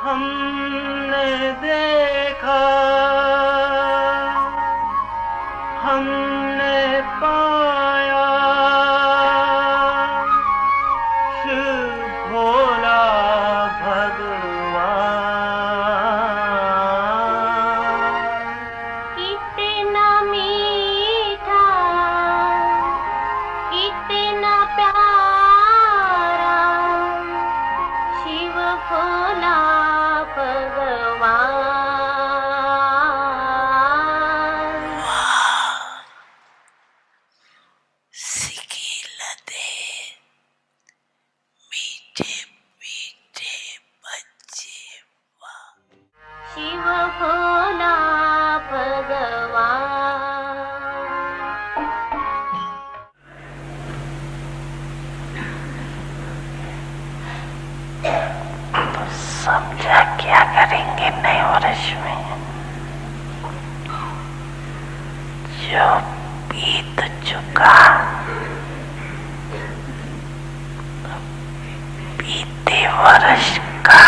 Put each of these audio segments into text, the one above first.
हमने देखा, हमने पाया, शिव भोला भगवान। कितना मीठा, कितना प्यारा, शिव भोला भगवान। सिखिलते मीठे मीठे बच्चे, शिव भोला भगवान। तो समझा क्या करेंगे नए वर्ष में? जो बीत चुका बीते वर्ष का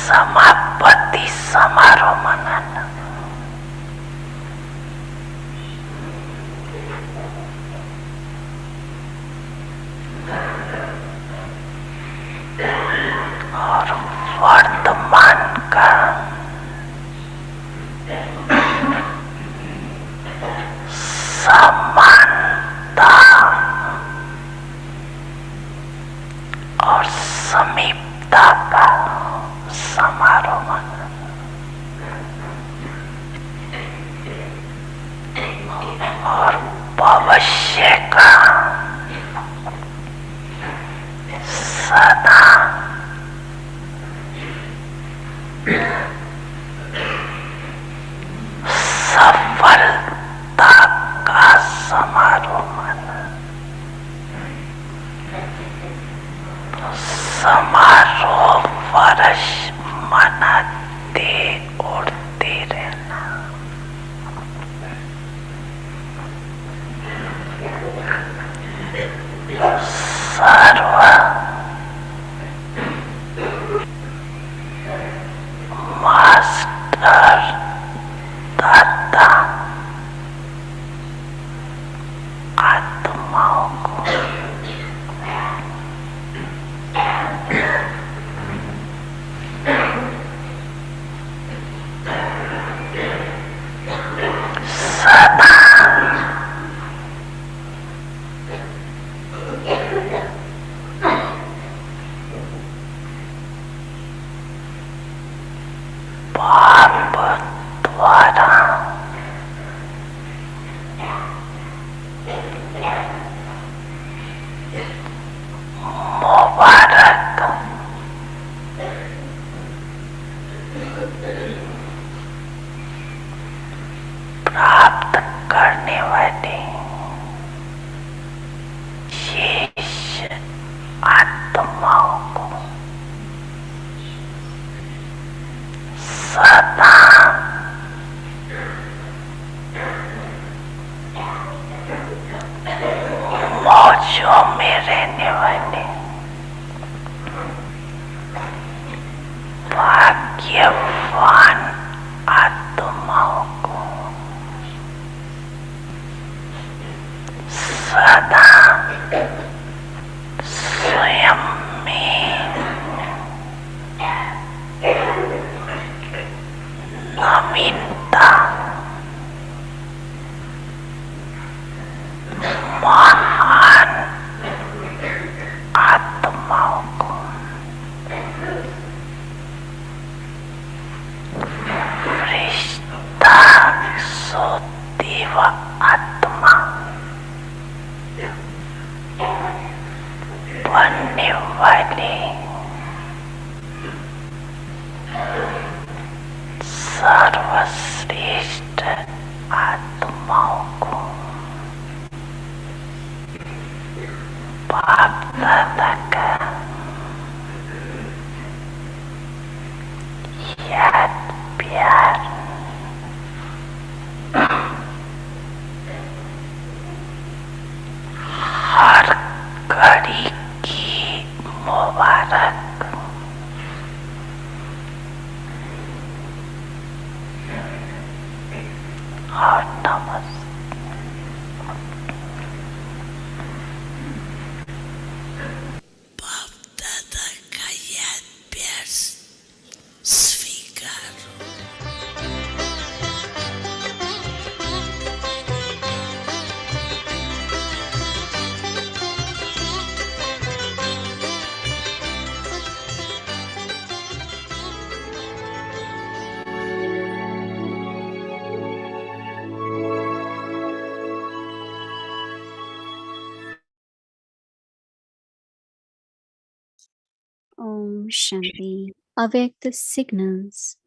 समापति समारोह मनाना। और वर्तमान का समानता और समीपता का समारोह मनाना। और भविष्य का सदा सफलता का समारोह मनाना। समारोह वर्ष मनाते उड़ते रहना। सर्व मास्टर दाता आत्माओं को सदा पाप द्वारा मुबारक प्राप्त करने वाले शेष आत्माओं को सदा मौजों में रहने वाले भाग्यवान आत्माओं को सदा स्वयं में नवीनता, महान आत्माओं को फरिश्ता सोदेव आत्मा बनने वाले सर्वश्रेष्ठ आत्माओं को बाप दादा का याद प्यार Om Shanti. Awake the signals.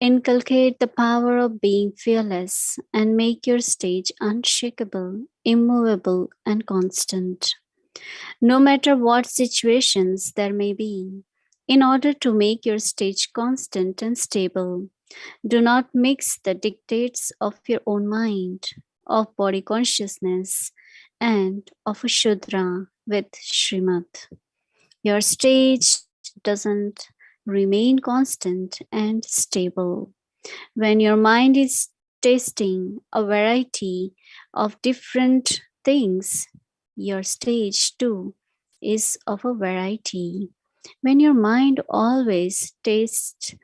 Inculcate the power of being fearless and make your stage unshakable, immovable, and constant. No matter what situations there may be, in order to make your stage constant and stable, do not mix the dictates of your own mind, of body consciousness, and of a Shudra with Srimad. Your stage doesn't remain constant and stable. When your mind is tasting a variety of different things, your stage too is of a variety. When your mind always tastes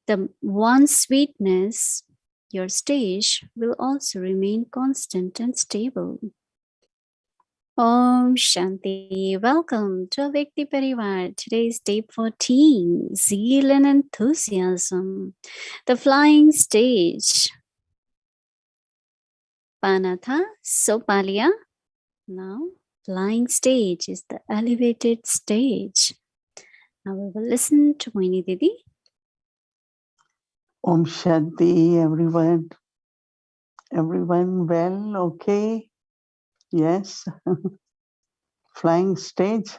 the one sweetness, your stage will also remain constant and stable. Om Shanti. Welcome to Vyakti Parivar. Today is day 14, Zeal and Enthusiasm, the flying stage. Panatha, Sopalia. Now, flying stage is the elevated stage. Now we will listen to Mohini Didi. Om Shanti, everyone. Everyone well, okay? Yes. Flying stage.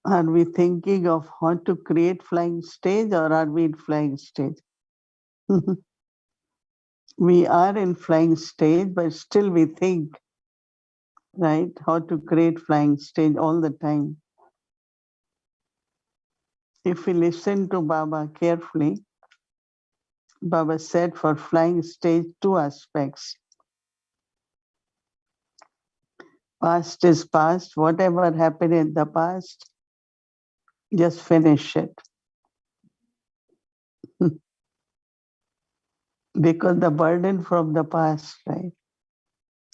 Are we thinking of how to create flying stage or are we in flying stage? We are in flying stage, but still we think, right, how to create flying stage all the time. If we listen to Baba carefully, Baba said for flying stage, two aspects. Past is past. Whatever happened in the past, just finish it. Because the burden from the past, right?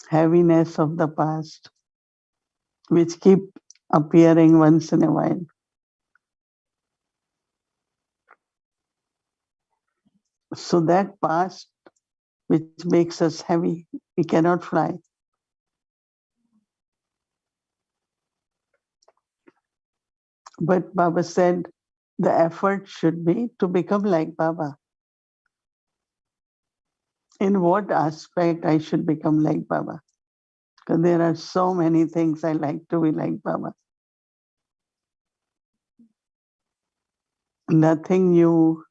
Heaviness of the past, which keep appearing once in a while. So that past, which makes us heavy, we cannot fly. But Baba said the effort should be to become like Baba. In what aspect I should become like Baba? Because there are so many things I like to be like Baba. Nothing new.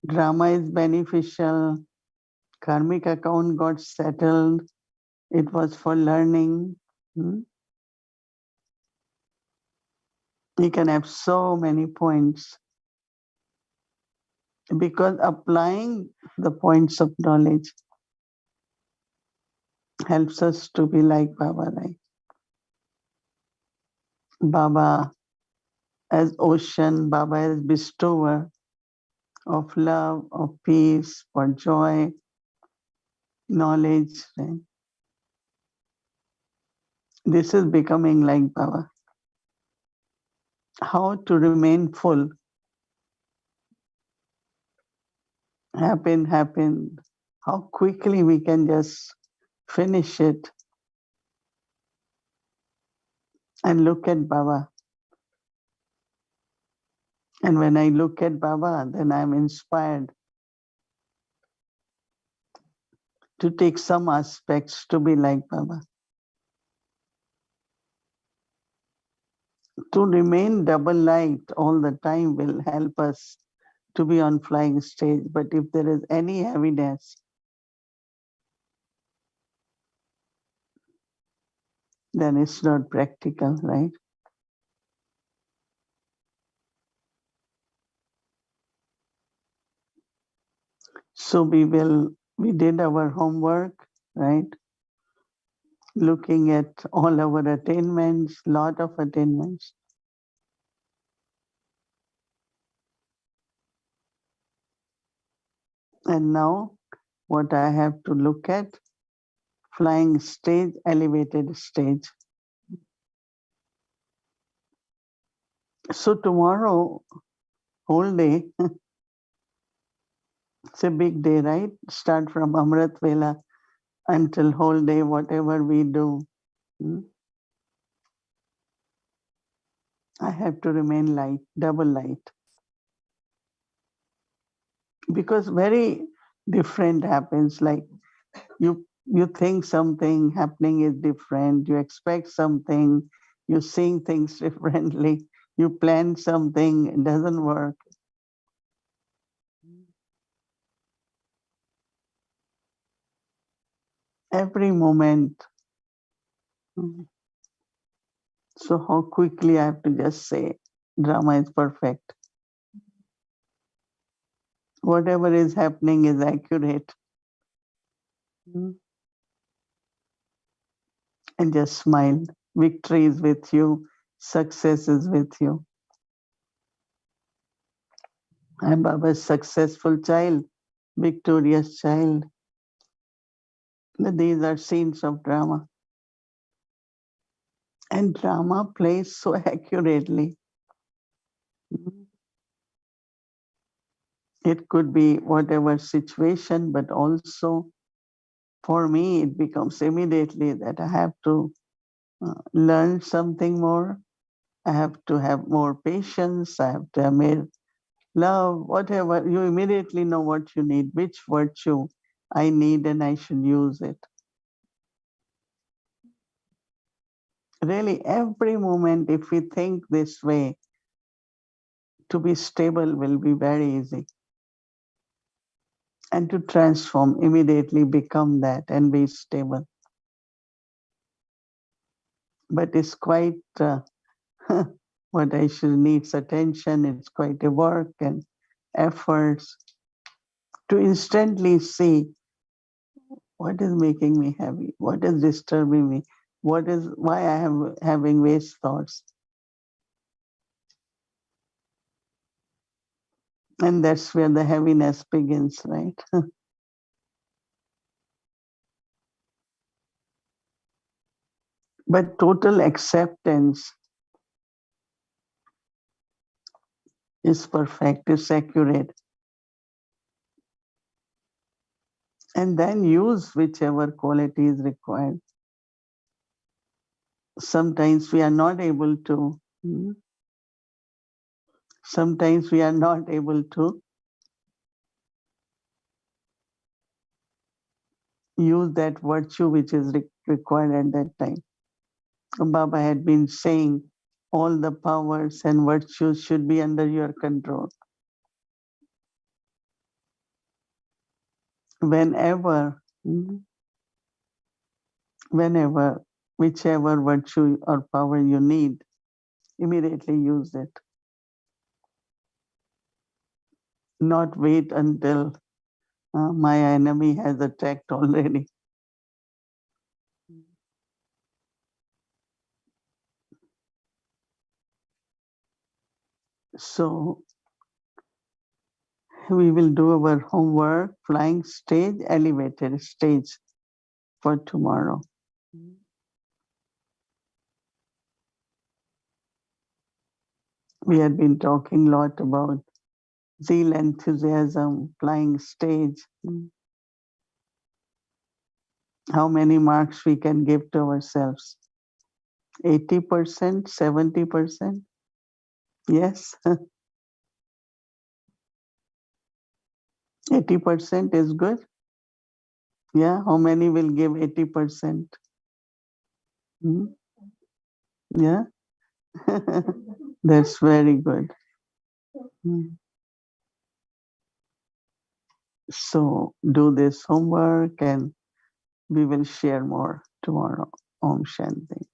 Drama is beneficial. Karmic account got settled. It was for learning. You can have so many points. Because applying the points of knowledge helps us to be like Baba, right? Baba as ocean, Baba as bestower of love, of peace, for joy, knowledge. Right? This is becoming like Baba. How to remain full. Happen. How quickly we can just finish it and look at Baba. And when I look at Baba, then I'm inspired to take some aspects to be like Baba. To remain double light all the time will help us to be on flying stage. But if there is any heaviness, then it's not practical, right? So we did our homework, right? Looking at all our attainments, lot of attainments. And now what I have to look at, flying stage, elevated stage. So tomorrow, whole day, it's a big day, right? Start from Amrit Vela until whole day, whatever we do. I have to remain light, double light. Because very different happens, like you think something happening is different, you expect something, you're seeing things differently, you plan something, it doesn't work. Every moment. So how quickly I have to just say, drama is perfect. Whatever is happening is accurate. And just smile. Victory is with you. Success is with you. I'm Baba's successful child, victorious child. These are scenes of drama. And drama plays so accurately. It could be whatever situation, but also for me, it becomes immediately that I have to learn something more. I have to have more patience. I have to have more love, whatever. You immediately know what you need, which virtue I need, and I should use it. Really, every moment, if we think this way, to be stable will be very easy. And to transform, immediately become that and be stable. But it's quite what I should needs attention. It's quite a work and efforts to instantly see what is making me happy, what is disturbing me, why I am having waste thoughts. And that's where the heaviness begins, right? But total acceptance is perfect, is accurate. And then use whichever quality is required. Sometimes we are not able to. Sometimes we are not able to use that virtue which is required at that time. Baba had been saying all the powers and virtues should be under your control. Whenever, whichever virtue or power you need, immediately use it. Not wait until my enemy has attacked already. So we will do our homework, flying stage, elevated stage for tomorrow. We had been talking a lot about zeal, enthusiasm, flying stage. How many marks we can give to ourselves? 80%, 70%? Yes. 80% is good. Yeah, how many will give 80%? Yeah, that's very good. So do this homework and we will share more tomorrow. Om Shanti.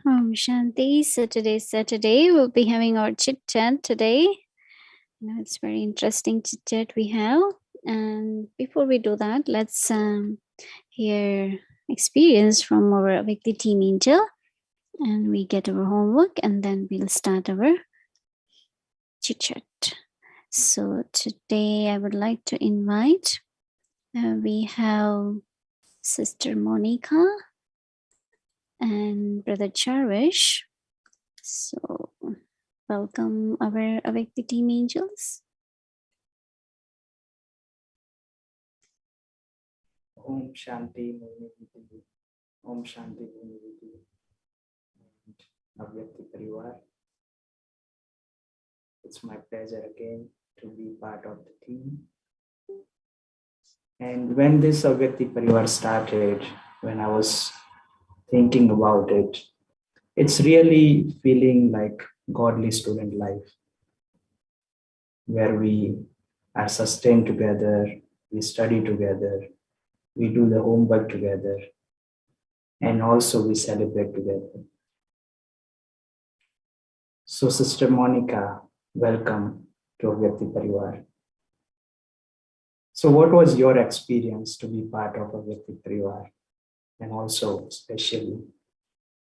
Om Shanti. So today's Saturday. We'll be having our chit chat today. It's very interesting chit chat we have. And before we do that, let's hear experience from our weekly team angel. And we get our homework and then we'll start our chit chat. So today I would like to invite, we have Sister Monica and Brother Charvish. So welcome our Awake the Team Angels. Om Shanti, Mohini Didi. Om Shanti Mohini Didi and Avyakti Parivar. It's my pleasure again to be part of the team. And when this Avyakti Parivar started, when I was thinking about it, it's really feeling like godly student life, where we are sustained together, we study together, we do the homework together, and also we celebrate together. So, Sister Monica, welcome to Avyakti Parivar. So, what was your experience to be part of Avyakti Parivar, and also especially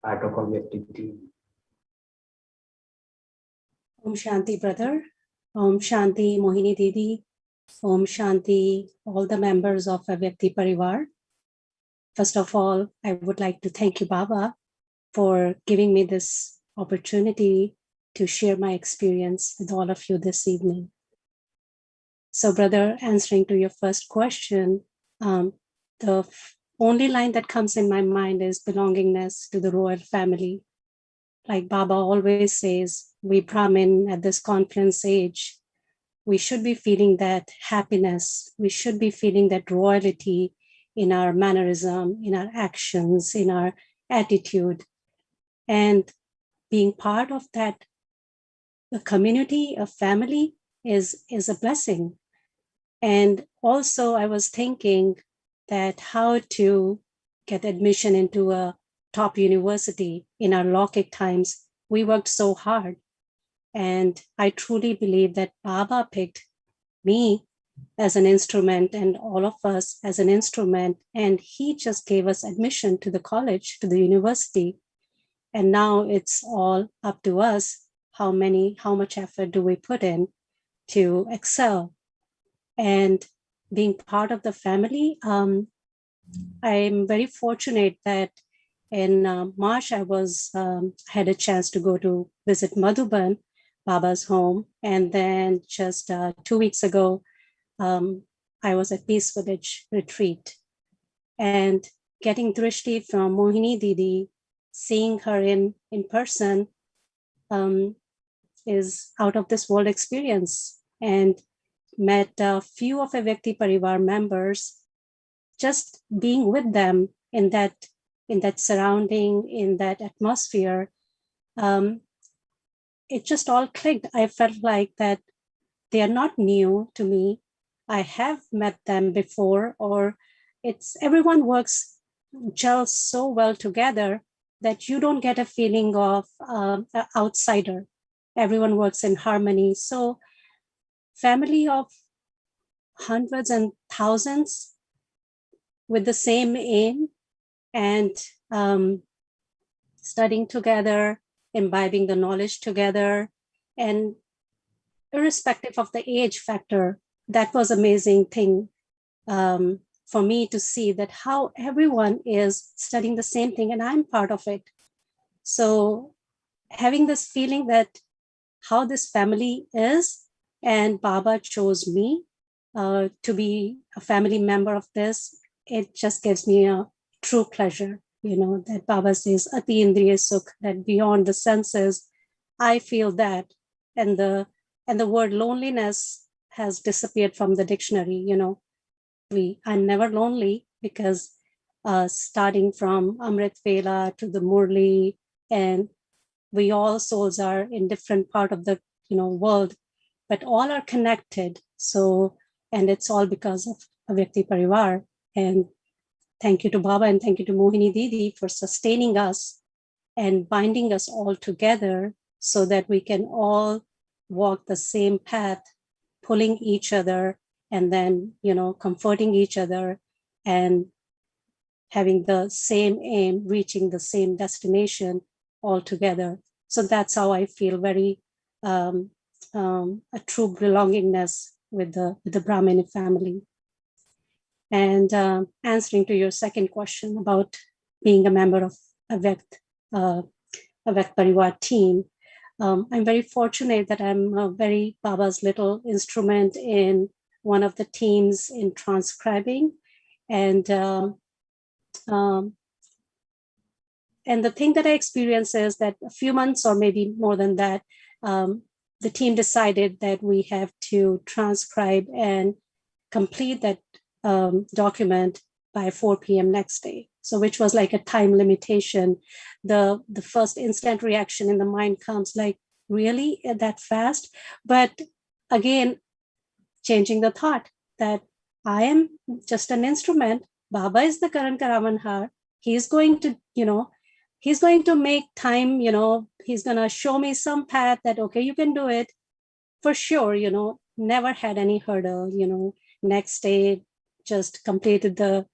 part of Avyakti team? Om Shanti, brother. Om Shanti, Mohini Didi. Om Shanti, all the members of Avyakti Parivar. First of all, I would like to thank you, Baba, for giving me this opportunity to share my experience with all of you this evening. So, brother, answering to your first question, the only line that comes in my mind is belongingness to the royal family. Like Baba always says, we Brahmin at this conference age, we should be feeling that happiness. We should be feeling that royalty in our mannerism, in our actions, in our attitude. And being part of that, a community, a family is a blessing. And also I was thinking that how to get admission into a top university in our Lokik times. We worked so hard. And I truly believe that Baba picked me as an instrument and all of us as an instrument. And he just gave us admission to the college, to the university. And now it's all up to us. How much effort do we put in to excel? And being part of the family, I'm very fortunate that in March, I had a chance to go to visit Madhuban, Baba's home. And then just 2 weeks ago, I was at Peace Village retreat. And getting Drishti from Mohini Didi, seeing her in person is out of this world experience. And met a few of Avyakti Parivar members, just being with them in that surrounding, in that atmosphere, it just all clicked. I felt like that they are not new to me. I have met them before, or everyone gels so well together that you don't get a feeling of an outsider. Everyone works in harmony. So family of hundreds and thousands with the same aim, and studying together, imbibing the knowledge together, and irrespective of the age factor, that was amazing thing for me to see that how everyone is studying the same thing and I'm part of it. So having this feeling that how this family is, and Baba chose me to be a family member of this, it just gives me a true pleasure, that Baba says, Ati Indriya Sukh, that beyond the senses, I feel that. And the word loneliness has disappeared from the dictionary, I'm never lonely because starting from Amrit Vela to the Murli, and we all souls are in different part of the world, but all are connected. So, and it's all because of Avyakti Parivar. And thank you to Baba and thank you to Mohini Didi for sustaining us and binding us all together so that we can all walk the same path, pulling each other and then, comforting each other and having the same aim, reaching the same destination all together. So that's how I feel very a true belongingness with the Brahmini family. And answering to your second question about being a member of Avyakt Parivar team, I'm very fortunate that I'm very Baba's little instrument in one of the teams in transcribing. And and the thing that I experienced is that a few months or maybe more than that, the team decided that we have to transcribe and complete that document by 4 p.m. next day. So which was like a time limitation. The first instant reaction in the mind comes like, really that fast? But again, changing the thought that I am just an instrument. Baba is the Karan Karavanhar. He's going to, he's going to make time, he's going to show me some path that, okay, you can do it for sure, never had any hurdle, next day just completed the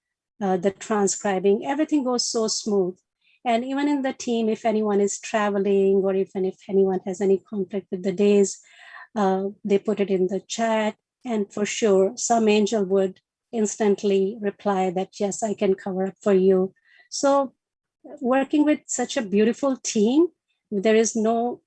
transcribing. Everything goes so smooth. And even in the team, if anyone is traveling or even if anyone has any conflict with the days, they put it in the chat. And for sure, some angel would instantly reply that, yes, I can cover up for you. So working with such a beautiful team, where there is no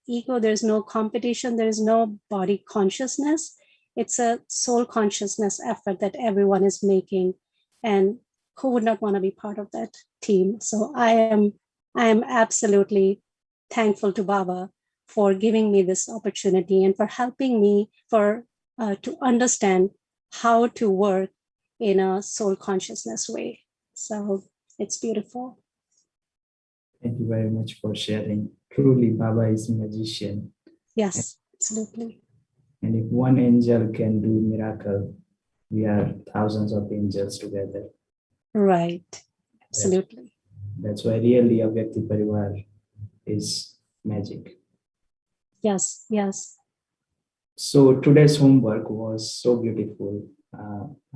ego, there's no competition, there's no body consciousness. It's a soul consciousness effort that everyone is making. And who would not want to be part of that team? So I am absolutely thankful to Baba for giving me this opportunity and for helping me to understand how to work in a soul consciousness way. So it's beautiful. Thank you very much for sharing. Truly, Baba is a magician. Yes, absolutely. And if one angel can do miracle, we are thousands of angels together. Right. Absolutely. That's why really a Vyakti Parivar is magic. Yes, yes. So today's homework was so beautiful.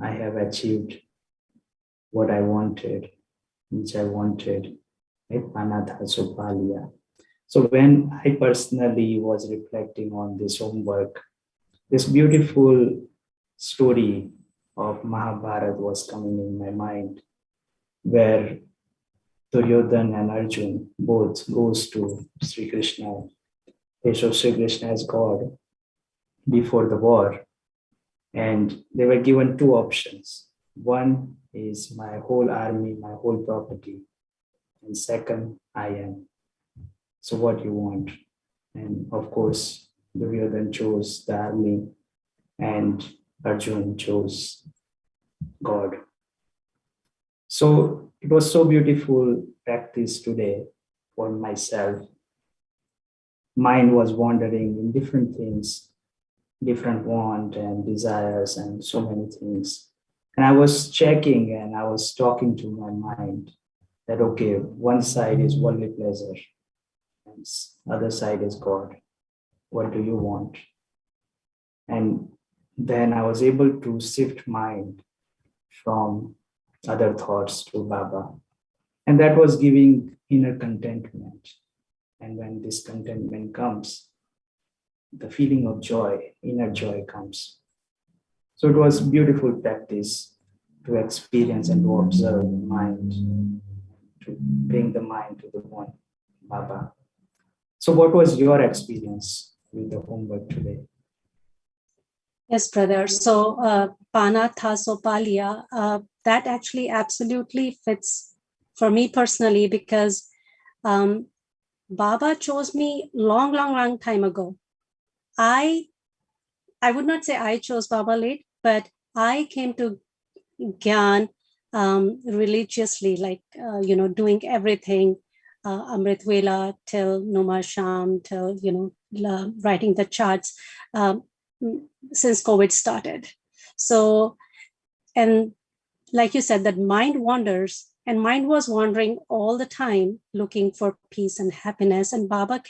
I have achieved what I wanted, which I wanted. So when I personally was reflecting on this homework, this beautiful story of Mahabharata was coming in my mind, where Duryodhana and Arjun both goes to Sri Krishna. They show Sri Krishna as God before the war, and they were given two options. One is my whole army, my whole property, and second, I am. So what you want? And of course, Duryodhana chose the army and Arjun chose God. So it was so beautiful practice today for myself. Mind was wandering in different things, different want and desires and so many things. And I was checking and I was talking to my mind that, okay, one side is worldly pleasure and other side is God. What do you want? And then I was able to shift mind from other thoughts to Baba. And that was giving inner contentment. And when this contentment comes, the feeling of joy, inner joy comes. So it was beautiful practice to experience and to observe the mind, to bring the mind to the one, Baba. So what was your experience with the homework today? Yes, brother. So Pana Thaso Palia, that actually absolutely fits for me personally, because Baba chose me long time ago. I would not say I chose Baba late, but I came to Gyan religiously, like, doing everything, Amrit Vela till Numar Sham, till, writing the charts since COVID started. So, and like you said, that mind wanders, and mind was wandering all the time, looking for peace and happiness. And Baba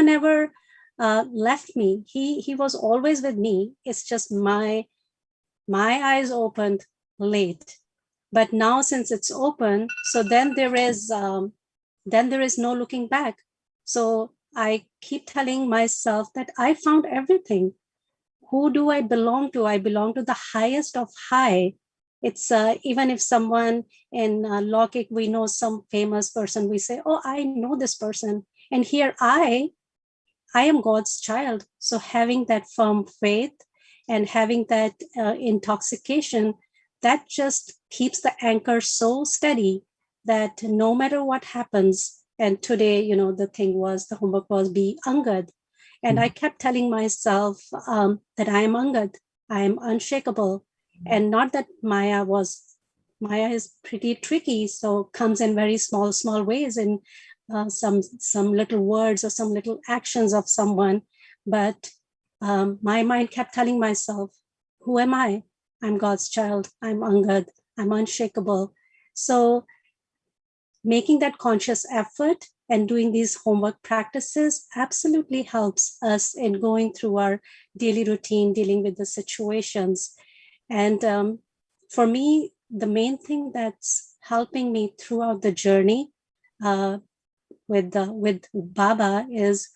never left me. He was always with me. It's just my eyes opened late, but now since it's open, so then there is no looking back. So I keep telling myself that I found everything. Who do I belong to? I belong to the highest of high. It's even if someone in Lokik, we know some famous person, we say, oh, I know this person. And here I am God's child. So having that firm faith and having that intoxication, that just keeps the anchor so steady that no matter what happens, and today, the homework was be Angad. And I kept telling myself that I am Angad, I am unshakable. And not that Maya is pretty tricky, so comes in very small ways in some little words or some little actions of someone. But my mind kept telling myself, who am I? I'm God's child, I'm Angad, I'm unshakable. So making that conscious effort and doing these homework practices absolutely helps us in going through our daily routine, dealing with the situations. And for me, the main thing that's helping me throughout the journey with Baba is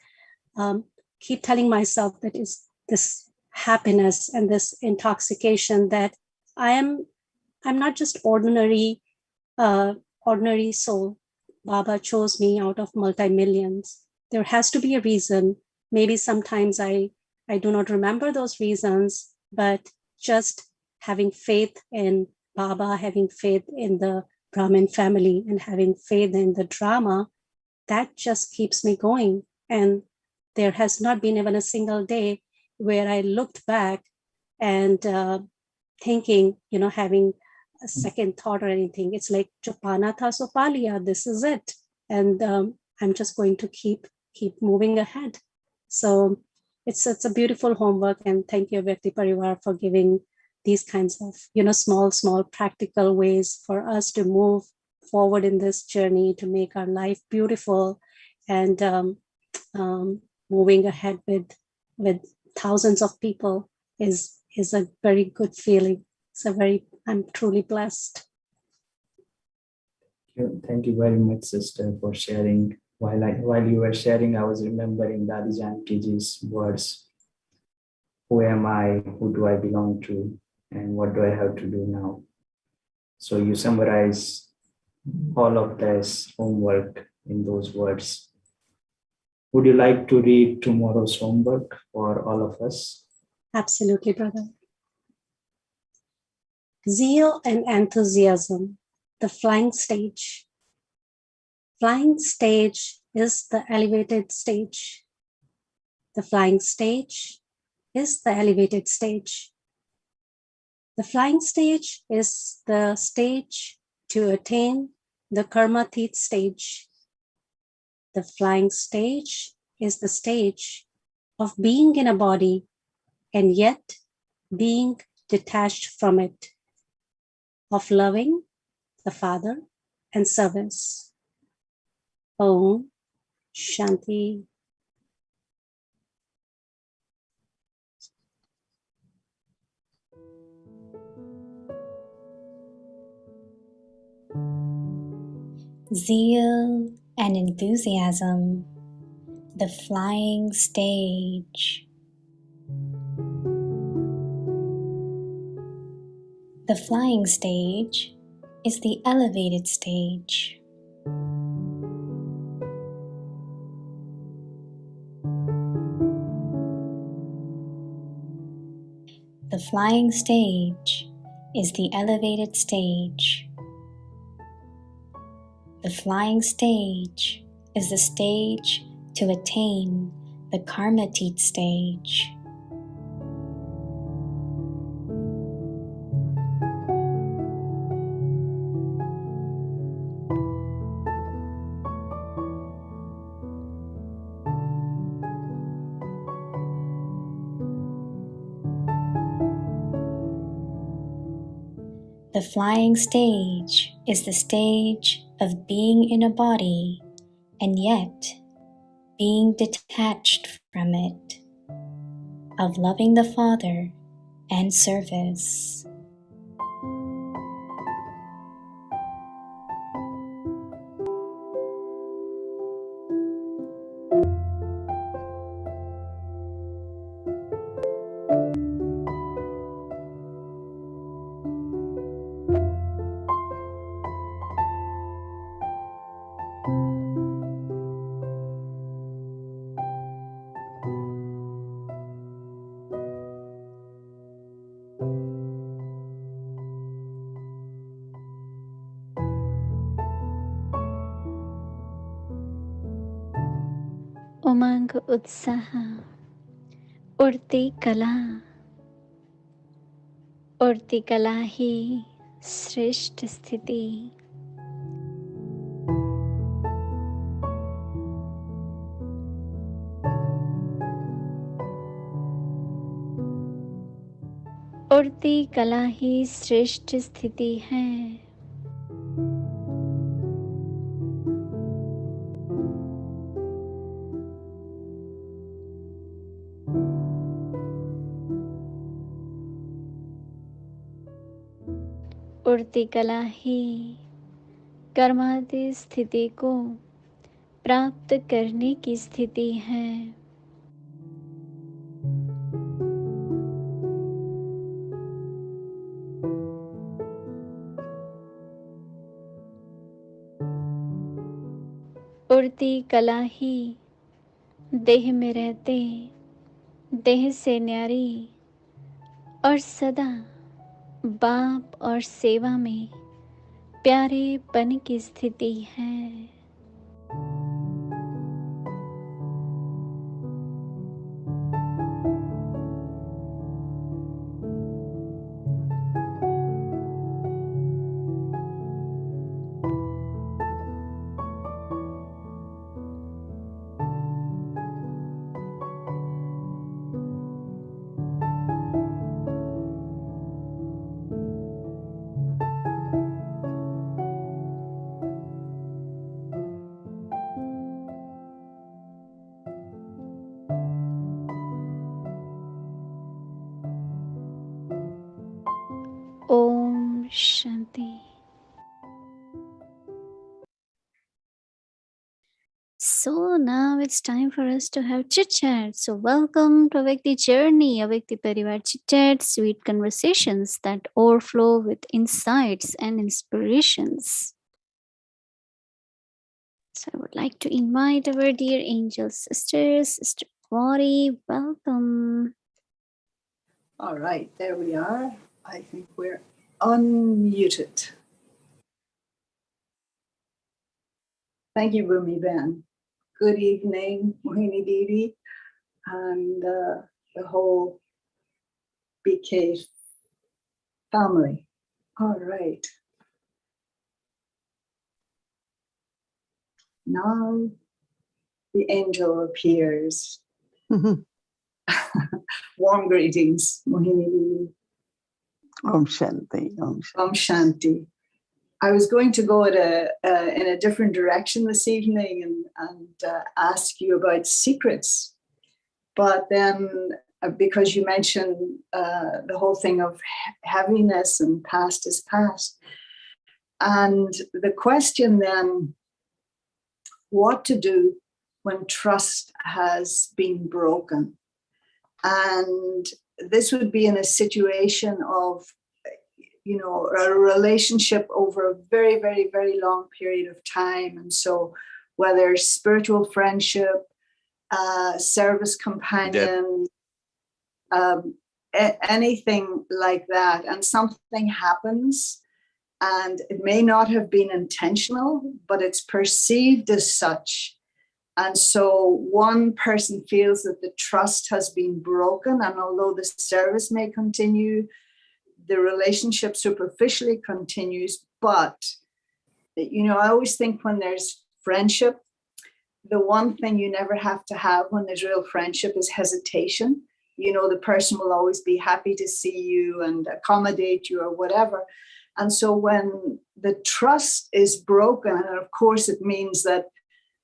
keep telling myself that is this happiness and this intoxication that I'm not just ordinary soul. Baba chose me out of multi-millions. There has to be a reason. Maybe sometimes I do not remember those reasons, but just having faith in Baba, having faith in the Brahmin family, and having faith in the drama, that just keeps me going. And there has not been even a single day where I looked back and thinking, having a second thought or anything. It's like Chopana tha so paliya, this is it. And I'm just going to keep moving ahead. So it's a beautiful homework, and thank you, Vyakti Parivar, for giving these kinds of small practical ways for us to move forward in this journey, to make our life beautiful, and moving ahead with thousands of people is a very good feeling. I'm truly blessed. Thank you very much, sister, for sharing. While you were sharing, I was remembering Dadi Jankiji's words. Who am I? Who do I belong to? And what do I have to do now? So you summarize all of this homework in those words. Would you like to read tomorrow's homework for all of us? Absolutely, brother. Zeal and enthusiasm, the flying stage. Flying stage is the elevated stage. The flying stage is the elevated stage. The flying stage is the stage to attain the karmatit stage. The flying stage is the stage of being in a body and yet being detached from it, of loving the Father and service. Om Shanti. Zeal and enthusiasm, the flying stage. The flying stage is the elevated stage. The flying stage is the elevated stage. The flying stage is the stage to attain the karmatit stage. The flying stage is the stage of being in a body and yet being detached from it, of loving the Father and service. उमंग उत्साह उड़ती कला ही श्रेष्ठ स्थिति। उड़ती कला ही श्रेष्ठ स्थिति है। उड़ती कला ही कर्मातीत स्थिति को प्राप्त करने की स्थिति है। उड़ती कला ही देह में रहते, देह से न्यारी और सदा बाप और सेवा में प्यारेपन की स्थिति है। Om Shanti. So now it's time for us to have chit chat. So welcome to Avyakti Journey, Avyakti Parivar Chit Chat, sweet conversations that overflow with insights and inspirations. So I would like to invite our dear angel sisters, Sister Gauri, welcome. All right, there we are. I think we're unmuted. Thank you, Bhumi Ben. Good evening, Mohini Didi, and the whole BK family. All right. Now the angel appears. Warm greetings, Mohini Didi. Om Shanti. Om Shanti. Om Shanti. I was going to go in a different direction this evening and ask you about secrets. But then, because you mentioned the whole thing of heaviness and past is past. And the question then, what to do when trust has been broken? And this would be in a situation of, you know, a relationship over a very, very, very long period of time. And so whether spiritual friendship, service companion, anything like that, and something happens and it may not have been intentional, but it's perceived as such. And so one person feels that the trust has been broken, and although the service may continue, the relationship superficially continues. But, you know, I always think when there's friendship, the one thing you never have to have when there's real friendship is hesitation. You know, the person will always be happy to see you and accommodate you or whatever. And so when the trust is broken, and of course it means that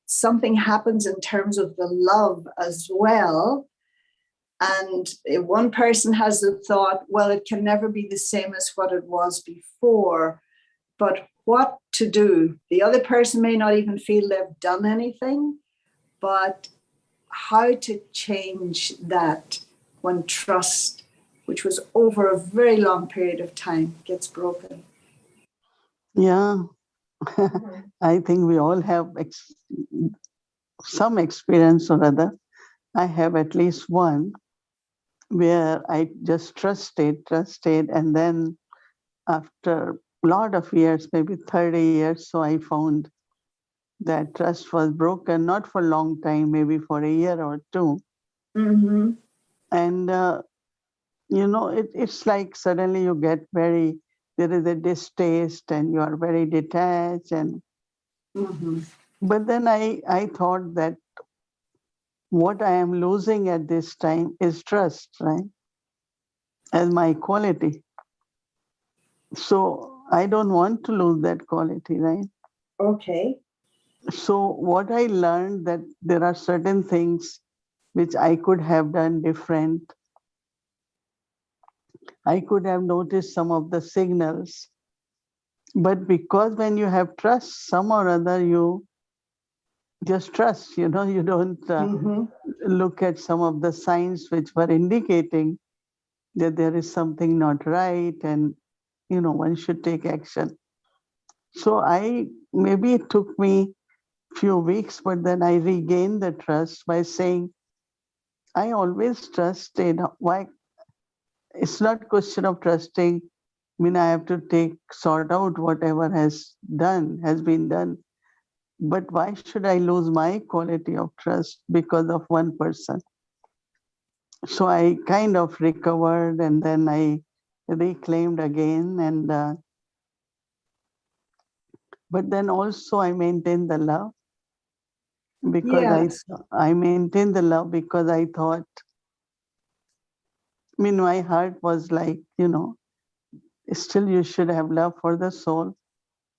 something happens in terms of the love as well. And if one person has the thought, well, it can never be the same as what it was before, but what to do? The other person may not even feel they've done anything, but how to change that when trust, which was over a very long period of time, gets broken? Yeah, I think we all have some experience or other. I have at least one where I just trusted, and then after a lot of years, maybe 30 years, so I found that trust was broken, not for a long time, maybe for a year or two. Mm-hmm. And, it's like suddenly you get there is a distaste and you are very detached. And Mm-hmm. but then I thought that what I am losing at this time is trust, right? As my quality. So I don't want to lose that quality, right? Okay. So what I learned that there are certain things which I could have done different. I could have noticed some of the signals, but because when you have trust, some or other you just trust, you don't Mm-hmm. look at some of the signs which were indicating that there is something not right and, one should take action. So maybe it took me few weeks, but then I regained the trust by saying, I always trusted. Why? It's not question of trusting. I mean, I have to sort out whatever has been done. But why should I lose my quality of trust because of one person? So I kind of recovered and then I reclaimed again. And but then also I maintained the love because Yes. I maintained the love because I thought, I mean, my heart was like, still you should have love for the soul,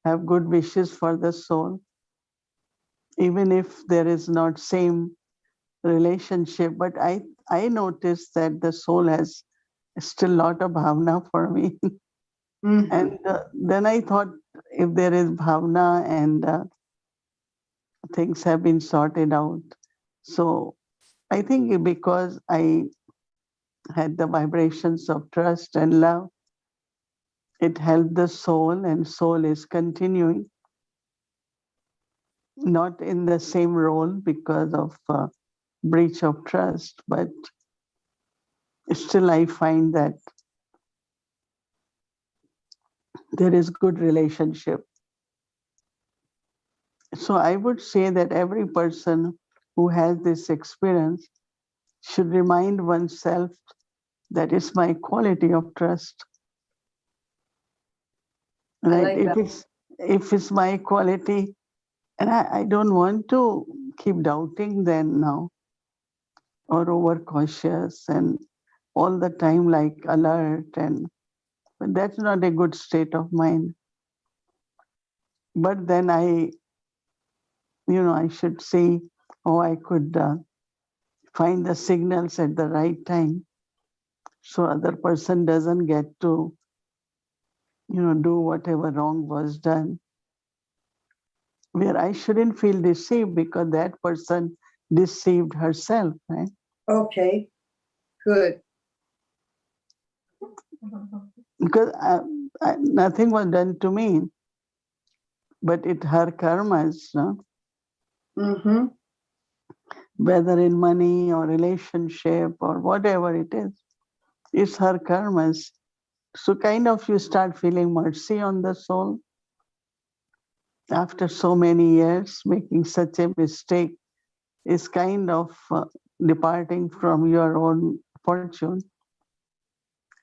have good wishes for the soul, even if there is not same relationship. But I noticed that the soul has still lot of bhavna for me. Mm-hmm. And then I thought, if there is bhavna and things have been sorted out. So I think because I had the vibrations of trust and love, it helped the soul, and soul is continuing, not in the same role because of breach of trust, but still I find that there is good relationship. So I would say that every person who has this experience should remind oneself that is my quality of trust. I Right? like that. If it's my quality, and I don't want to keep doubting then now or overcautious and all the time like alert, and but that's not a good state of mind. But then I should see how I could find the signals at the right time so other person doesn't get to do whatever wrong was done, where I shouldn't feel deceived because that person deceived herself, right? Okay. Good. Because nothing was done to me, but it her karmas, no? Mm-hmm. Whether in money or relationship or whatever it is, it's her karmas. So kind of you start feeling mercy on the soul after so many years making such a mistake is kind of departing from your own fortune.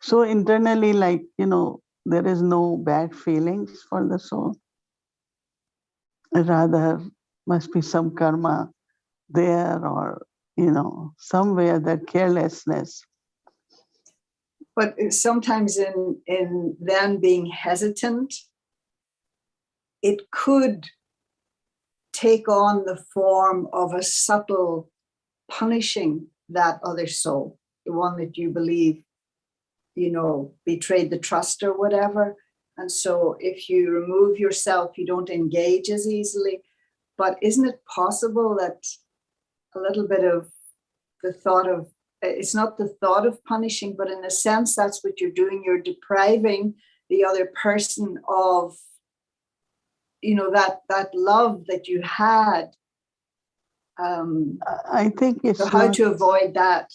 So internally, like, there is no bad feelings for the soul. Rather, must be some karma there or, somewhere that carelessness. But sometimes in them being hesitant, it could take on the form of a subtle punishing that other soul, the one that you believe, betrayed the trust or whatever. And so if you remove yourself, you don't engage as easily. But isn't it possible that a little bit of the thought of, it's not the thought of punishing, but in a sense, that's what you're doing. You're depriving the other person of, that love that you had. I think it's So how to avoid that?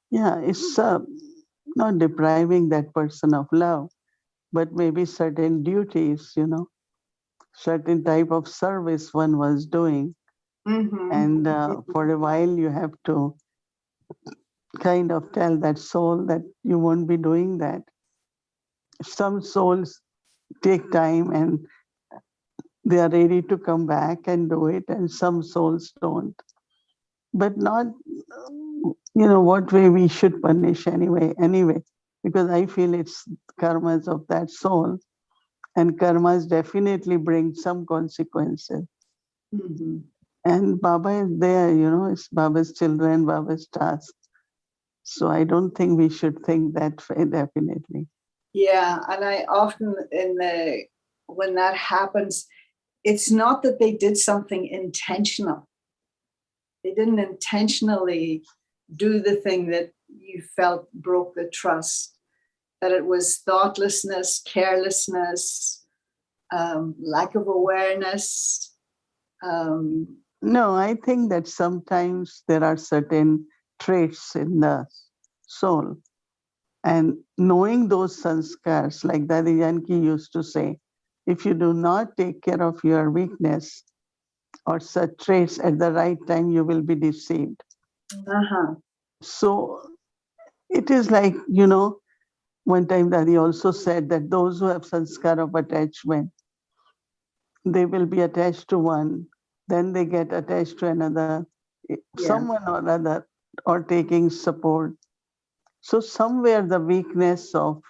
Yeah, it's not depriving that person of love, but maybe certain duties, certain type of service one was doing. And for a while, you have to kind of tell that soul that you won't be doing that. Some souls take time and they are ready to come back and do it, and some souls don't. But not, what way we should punish anyway, because I feel it's karmas of that soul, and karmas definitely bring some consequences. And Baba is there, it's Baba's children, Baba's task. So I don't think we should think that way, definitely. Yeah, and I often, when that happens, it's not that they did something intentional. They didn't intentionally do the thing that you felt broke the trust, that it was thoughtlessness, carelessness, lack of awareness. No, I think that sometimes there are certain traits in the soul. And knowing those sanskars, like Dadi Janki used to say, if you do not take care of your weakness or such traits at the right time, you will be deceived. So it is like, one time Dadi also said that those who have sanskar of attachment, they will be attached to one, then they get attached to another, someone or other, or taking support. So somewhere the weakness of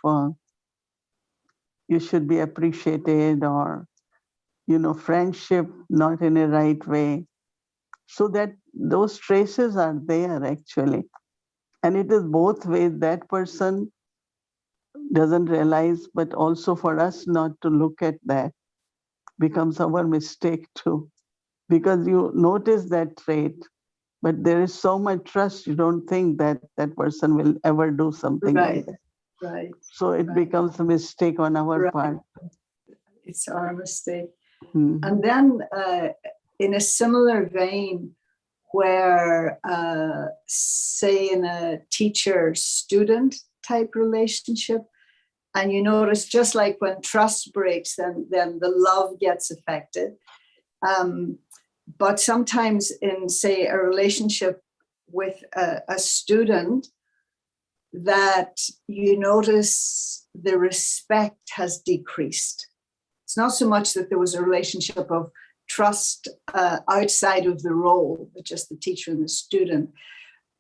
you should be appreciated, or, friendship not in a right way. So that those traces are there actually. And it is both ways. That person doesn't realize, but also for us not to look at that becomes our mistake too. Because you notice that trait, but there is so much trust, you don't think that that person will ever do something like that. Right. So it becomes a mistake on our part. It's our mistake. And then in a similar vein, where say in a teacher-student type relationship, and you notice just like when trust breaks, then the love gets affected. But sometimes in, say, a relationship with a student, that you notice the respect has decreased. It's not so much that there was a relationship of trust outside of the role, just the teacher and the student,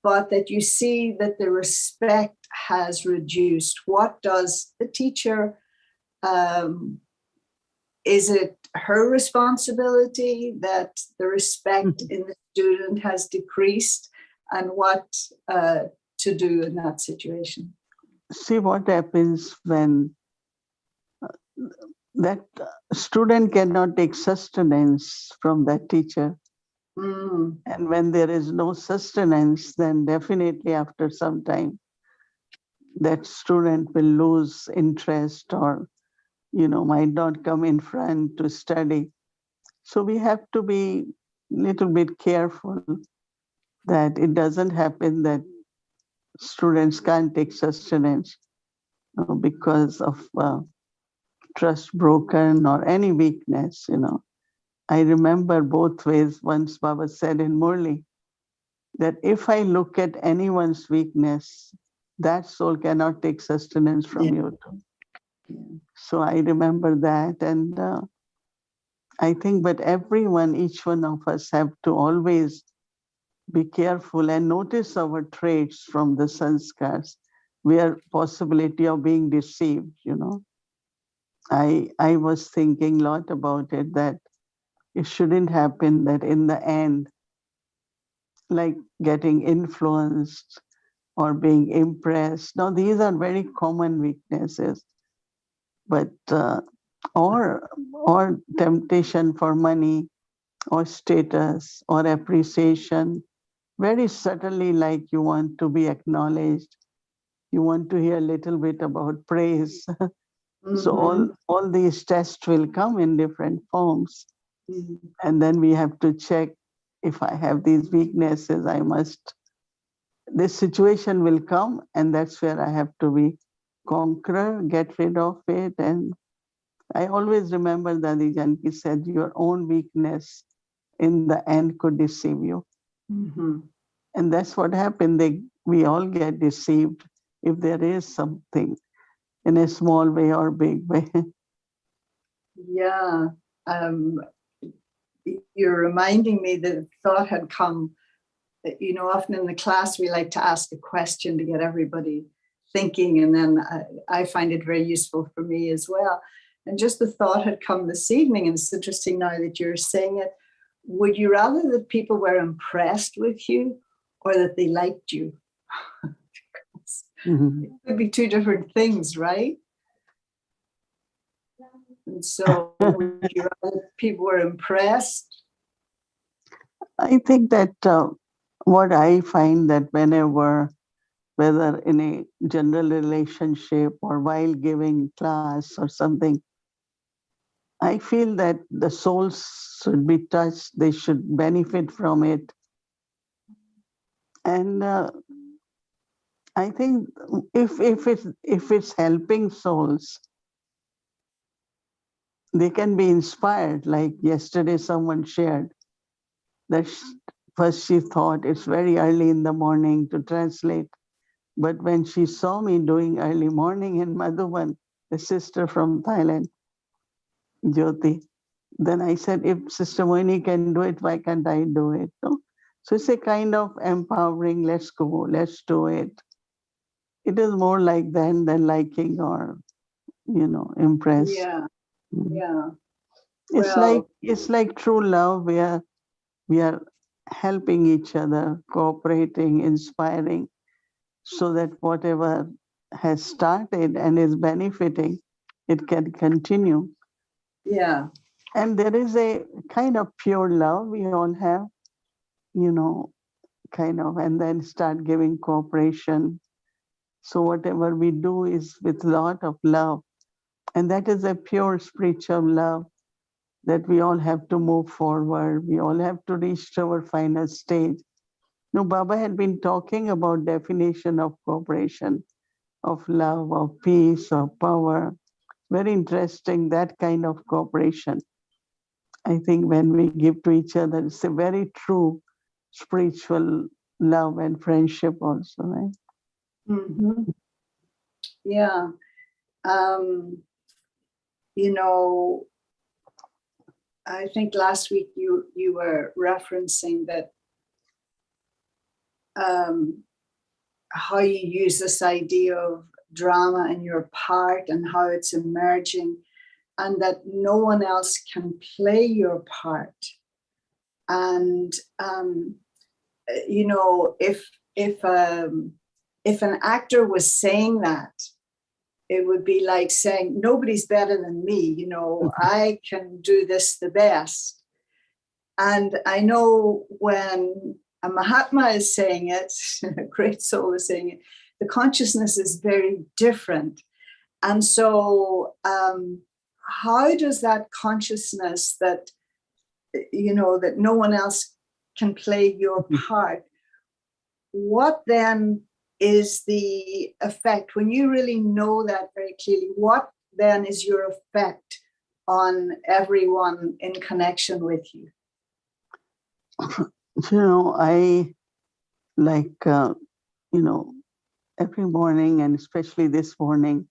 but that you see that the respect has reduced. What does the teacher, is it her responsibility that the respect in the student has decreased, and what to do in that situation? See what happens when that student cannot take sustenance from that teacher. And when there is no sustenance, then definitely after some time, that student will lose interest, or, might not come in front to study. So we have to be a little bit careful that it doesn't happen that students can't take sustenance because of trust broken or any weakness, I remember both ways. Once Baba said in Murli that if I look at anyone's weakness, that soul cannot take sustenance from you too. So I remember that, and I think, but everyone, each one of us have to always be careful and notice our traits from the sanskars, where possibility of being deceived, I was thinking a lot about it, that it shouldn't happen that in the end, like getting influenced or being impressed. Now, these are very common weaknesses, but or temptation for money or status or appreciation, very subtly, like you want to be acknowledged, you want to hear a little bit about praise. So all these tests will come in different forms. And then we have to check, if I have these weaknesses, this situation will come, and that's where I have to be conqueror, get rid of it, and I always remember Dadi Janki said, your own weakness in the end could deceive you. Mm-hmm. And that's what happened. We all get deceived if there is something in a small way or big way. Yeah. You're reminding me that thought had come. You know, often in the class, we like to ask a question to get everybody thinking. And then I find it very useful for me as well. And just the thought had come this evening. And it's interesting now that you're saying it. Would you rather that people were impressed with you or that they liked you? Mm-hmm. It could be two different things, right? And so would you rather people were impressed? I think that what I find that whether in a general relationship or while giving class or something, I feel that the souls should be touched, they should benefit from it. And I think if it's helping souls, they can be inspired. Like yesterday, someone shared that first she thought it's very early in the morning to translate. But when she saw me doing early morning in Madhuban, the sister from Thailand, Jyoti, then I said, if Sister Mohini can do it, why can't I do it? No? So it's a kind of empowering, let's go, let's do it. It is more like that than liking or, impressed. Yeah, yeah. It's like true love where we are helping each other, cooperating, inspiring, so that whatever has started and is benefiting, it can continue. Yeah. And there is a kind of pure love we all have, and then start giving cooperation. So whatever we do is with lot of love. And that is a pure spiritual love that we all have to move forward. We all have to reach to our final stage. Baba had been talking about definition of cooperation, of love, of peace, of power. Very interesting, that kind of cooperation. I think when we give to each other, it's a very true spiritual love and friendship also, right? Mm-hmm. Yeah. You know, I think last week you were referencing that how you use this idea of drama in your part and how it's emerging, and that no one else can play your part. And if an actor was saying that, it would be like saying, nobody's better than me, I can do this the best. And I know when a Mahatma is saying it, a great soul is saying it, the consciousness is very different. And so how does that consciousness that, that no one else can play your part, what then is the effect when you really know that very clearly? What then is your effect on everyone in connection with you? I like, every morning, and especially this morning,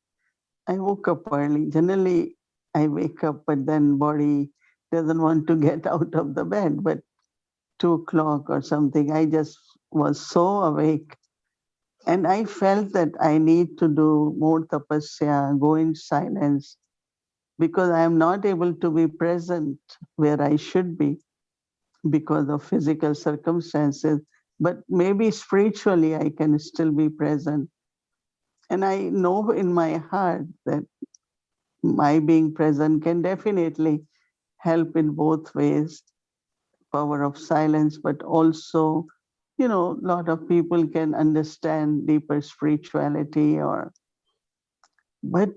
I woke up early. Generally, I wake up, but then body doesn't want to get out of the bed. But 2 o'clock or something, I just was so awake. And I felt that I need to do more tapasya, go in silence, because I am not able to be present where I should be because of physical circumstances. But maybe spiritually, I can still be present. And I know in my heart that my being present can definitely help in both ways, power of silence, but also, a lot of people can understand deeper spirituality but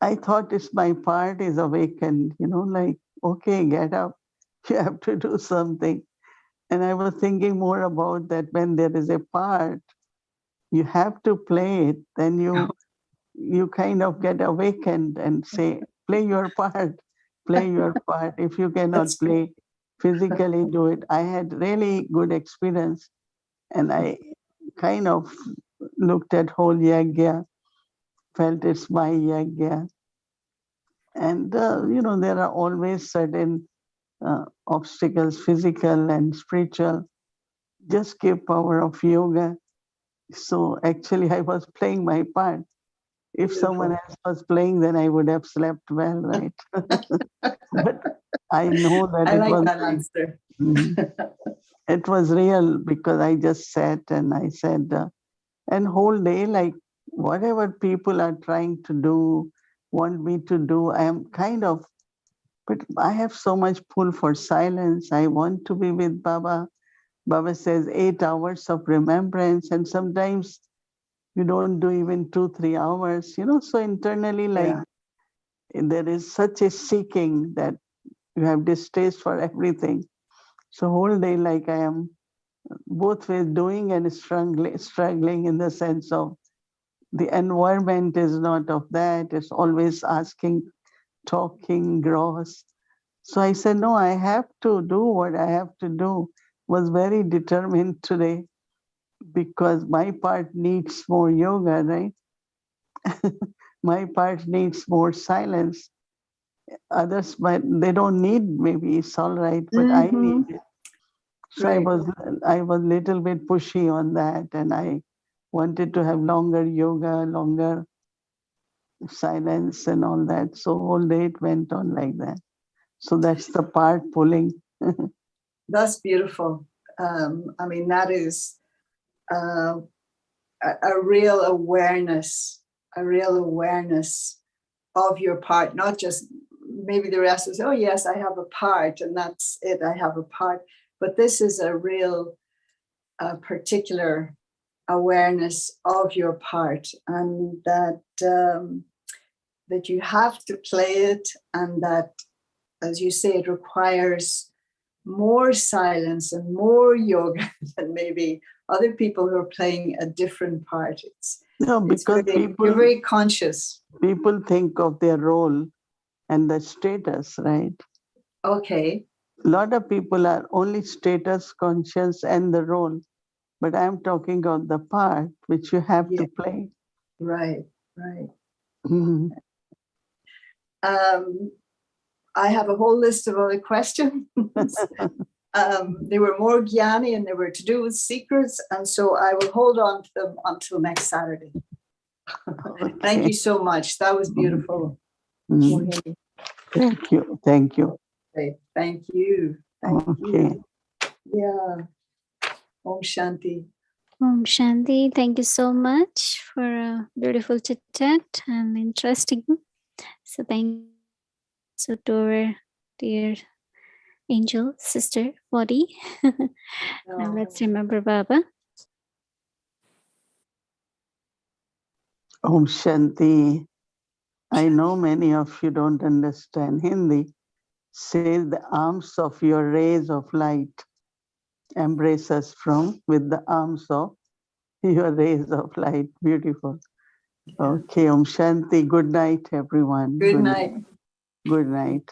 I thought it's my part is awakened, like, okay, get up, you have to do something. And I was thinking more about that when there is a part, you have to play it, then you kind of get awakened and say, play your part. Play your part. If you cannot That's play physically, do it. I had really good experience, and I kind of looked at whole yagya, felt it's my yagya. And, there are always certain obstacles, physical and spiritual. Just give power of yoga. So actually, I was playing my part. If beautiful. someone else was playing, then I would have slept well, right? But I know that I it like was that answer. it was real, because I just sat and I said, and whole day, like whatever people are trying to do, want me to do, I am kind of, but I have so much pull for silence. I want to be with Baba. Baba says 8 hours of remembrance, and sometimes you don't do even 2-3 hours, so internally, like there is such a seeking that you have distaste for everything. So whole day, like I am both ways doing and struggling in the sense of the environment is not of that. It's always asking, talking, gross. So I said, no, I have to do what I have to do. Was very determined today, because my part needs more yoga, right? My part needs more silence. Others, but they don't need, maybe it's all right, but I need it. So Right. I was little bit pushy on that, and I wanted to have longer yoga, longer silence and all that. So whole day it went on like that. So that's the part pulling. That's beautiful. I mean, that is a real awareness, of your part, not just maybe the rest is, oh yes, I have a part and that's it, I have a part. But this is a real particular awareness of your part, and that you have to play it, and that, as you say, it requires more silence and more yoga than maybe other people who are playing a different part. No, because you're very conscious. People think of their role and the status, right? Okay. A lot of people are only status conscious and the role, but I'm talking of the part which you have to play. Right. Mhm. I have a whole list of other questions. They were more Gyani and they were to do with secrets, and so I will hold on to them until next Saturday. Okay. Thank you so much. That was beautiful. Mhm. Thank you. Okay. Thank you. Yeah. Om Shanti. Om Shanti. Thank you so much for a beautiful chit chat and interesting. So thank you so to our dear angel sister body. And let's remember Baba. Om Shanti. I know many of you don't understand Hindi. Say the arms of your rays of light embrace us with the arms of your rays of light. Beautiful. Okay, Om Shanti. Good night, everyone. Good night. Good night.